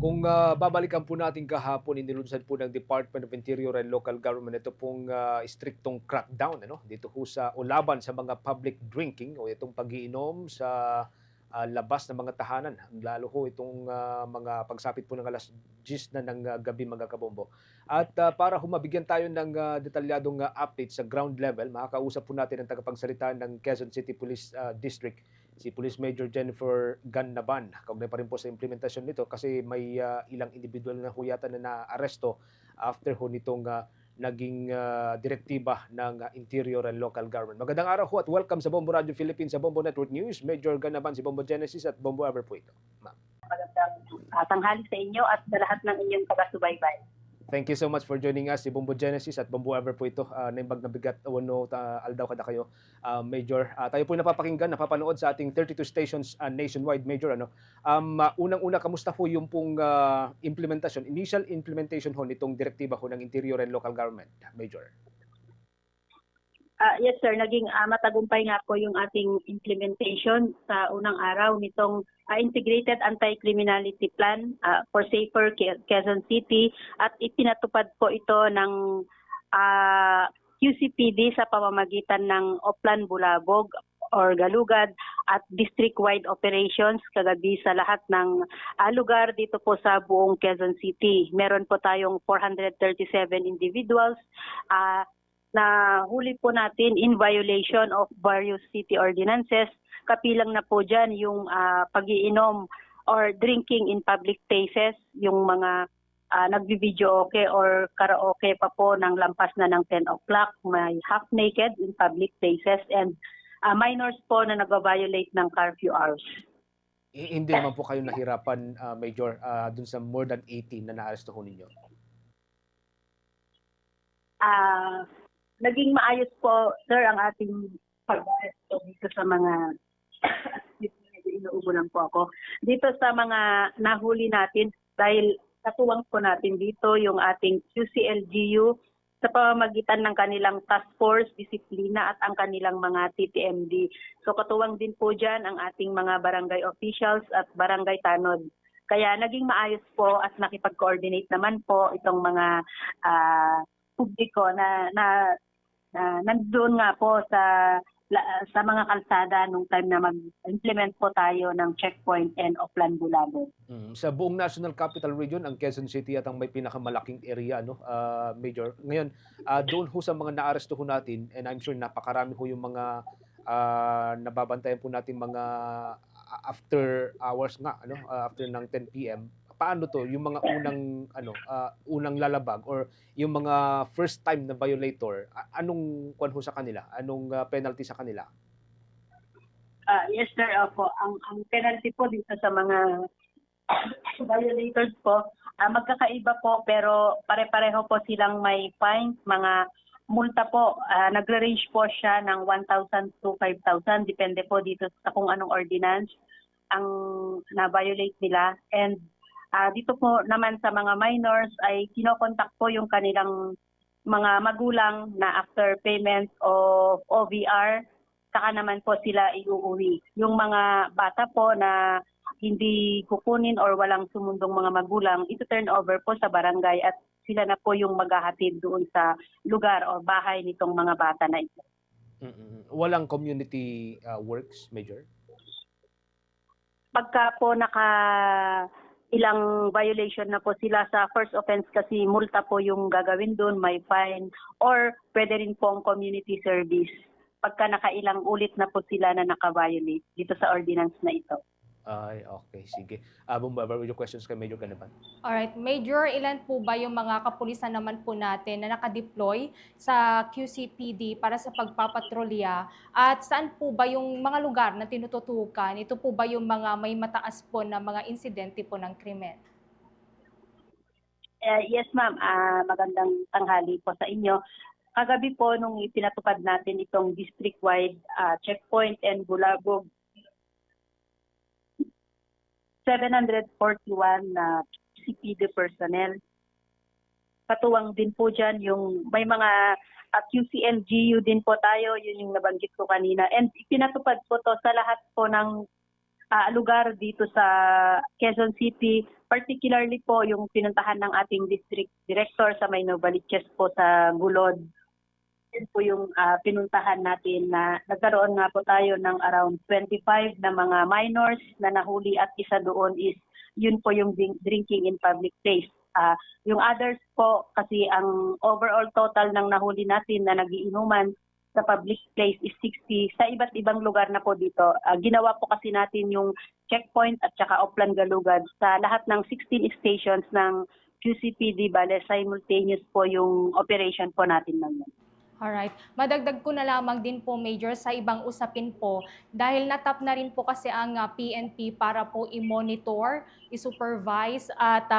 Kung babalikan po natin kahapon, inilunsad po ng Department of Interior and Local Government ito pong striktong crackdown ano, dito ho sa o laban sa mga public drinking o itong pagiinom sa labas ng mga tahanan. Lalo ho itong mga pagsapit po ng alas 10 na ng gabi mga kabombo. At para humabigyan tayo ng detalyadong update sa ground level, makakausap po natin ang tagapagsalita ng Quezon City Police District, si Police Major Jennifer Gannaban. Kaugnay pa rin po sa implementasyon nito kasi may ilang individual na huyatan na naaresto after ho nitong naging direktiba ng Interior and Local Government. Magandang araw ho at welcome sa Bombo Radio Philippines, sa Bombo Network News. Major Gannaban, si Bombo Genesis at Bombo Ever po ito. Ma'am. Magandang tanghali sa inyo at sa lahat ng inyong taga-subaybay. Thank you so much for joining us, si Bombo Genesis at Bombo Ever po ito. Naimbag na bigat, wano, aldaw kada kayo, Major. Tayo po napapakinggan, napapanood sa ating 32 stations nationwide, Major. Ano? Unang-una, kamusta po yung pong implementasyon, initial implementation ho nitong direktiba ho ng Interior and Local Government, Major? Yes sir, naging matagumpay nga po yung ating implementation sa unang araw nitong Integrated Anti-Criminality Plan for Safer Quezon City at ipinatupad po ito ng QCPD sa pamamagitan ng Oplan Bulabog or Galugad at district-wide operations kagabi sa lahat ng lugar dito po sa buong Quezon City. Meron po tayong 437 individuals na huli po natin in violation of various city ordinances. Kapilang na po dyan yung pag-iinom or drinking in public places, yung mga nagbi-videoke or karaoke pa po ng lampas na ng 10 o'clock, may half naked in public places, and minors po na nag-violate ng curfew hours. Hindi naman po kayo nahirapan, Major, dun sa more than 18 na naaresto ho ninyo? Naging maayos po, sir, ang ating pag-aresto dito sa mga inuubo lang po ako. Dito sa mga nahuli natin dahil katuwang po natin dito yung ating QCLGU sa pamamagitan ng kanilang task force, disiplina at ang kanilang mga TTMD. So katuwang din po dyan ang ating mga barangay officials at barangay tanod. Kaya naging maayos po at nakipag-coordinate naman po itong mga publiko na nandoon nga po sa mga kalsada nung time na mag-implement po tayo ng checkpoint and Oplan Bulabog. Sa buong National Capital Region, ang Quezon City at ang may pinakamalaking area, no, Major. Ngayon, doon ho sa mga naaresto ho natin, and I'm sure napakarami ho yung mga nababantayan po natin mga after hours nga, ano, after ng 10 p.m. Paano to yung mga unang lalabag or yung mga first time na violator, anong kwan ho sa kanila, anong penalty sa kanila? Yes sir, ako ang penalty po dito sa mga violators po magkakaiba po pero pare-pareho po silang may fines, mga multa po, nagre-range po siya ng 1,000 to 5,000 depende po dito sa kung anong ordinance ang na-violate nila. And dito po naman sa mga minors ay kinokontak po yung kanilang mga magulang na after payment of OVR, saka naman po sila iuuwi. Yung mga bata po na hindi kukunin or walang sumundong mga magulang, ito turn over po sa barangay at sila na po yung maghahatid doon sa lugar o bahay nitong mga bata na ito. Walang community works, Major? Pagka po ilang violation na po sila sa first offense kasi multa po yung gagawin doon, may fine, or pwede rin po ang community service pagka nakailang ulit na po sila na naka-violate dito sa ordinance na ito. Ay, okay, sige. Bomba, with your questions kay Major Gannaban. Alright, Major, ilan po ba yung mga kapulisan naman po natin na nakadeploy sa QCPD para sa pagpapatrolya? At saan po ba yung mga lugar na tinututukan? Ito po ba yung mga may mataas po na mga insidente po ng krimen? Yes ma'am, magandang tanghali po sa inyo. Kagabi po nung ipinatupad natin itong district-wide checkpoint and Bulabog, 741 na CPD personnel. Katuwang din po dyan yung may mga QCLGU din po tayo, yun yung nabanggit ko kanina. And ipinatupad po to sa lahat po ng lugar dito sa Quezon City, particularly po yung pinuntahan ng ating district director sa may Novaliches po sa Gulod. Yun po yung pinuntahan natin na nagkaroon nga po tayo ng around 25 na mga minors na nahuli at isa doon is yun po yung drinking in public place. Yung others po kasi ang overall total ng nahuli natin na nagiinuman sa public place is 60 sa iba't ibang lugar na po dito. Ginawa po kasi natin yung checkpoint at saka Oplan Galugad sa lahat ng 16 stations ng QCPD, bale simultaneous po yung operation po natin ngayon. Alright. Madagdag ko na lamang din po, Major, sa ibang usapin po, dahil natap na rin po kasi ang PNP para po i-monitor, i-supervise at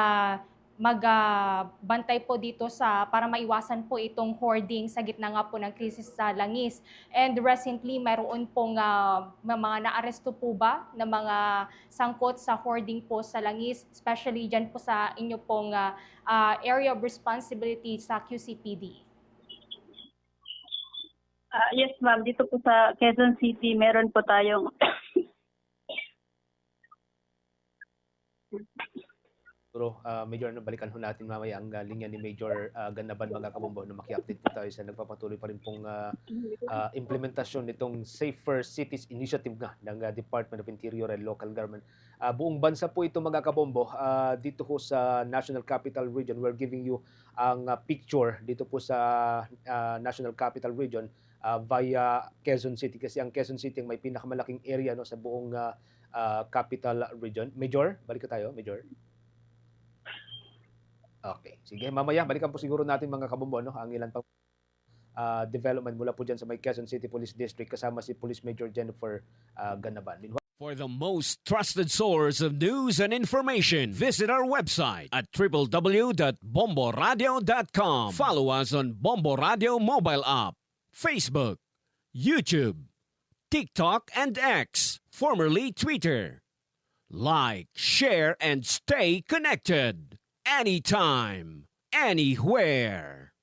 magbantay po dito para maiwasan po itong hoarding sa gitna nga po ng krisis sa Langis. And recently, mayroon pong mga naaresto po ba na mga sangkot sa hoarding po sa Langis, especially dyan po sa inyo pong area of responsibility sa QCPD? Yes, ma'am. Dito po sa Quezon City, meron po tayong Pero Major, balikan ho natin mamaya ang linya ni Major Ganaban, mga kabombo, na maki-update po tayo sa nagpapatuloy pa rin pong implementasyon nitong Safer Cities Initiative nga ng Department of Interior and Local Government. Buong bansa po ito, mga kabombo. Dito ho sa National Capital Region, we're giving you ang picture dito po sa National Capital Region via Quezon City, kasi ang Quezon City ang may pinakamalaking area sa buong Capital Region. Major, balik tayo, Major. Okay, sige. Mamaya, balikan po siguro natin, mga kabombo, ang ilan pang development mula po dyan sa may Quezon City Police District kasama si Police Major Jennifer Ganaban. For the most trusted source of news and information, visit our website at www.bomboradio.com. Follow us on Bombo Radio mobile app, Facebook, YouTube, TikTok, and X, formerly Twitter. Like, share, and stay connected. Anytime, anywhere.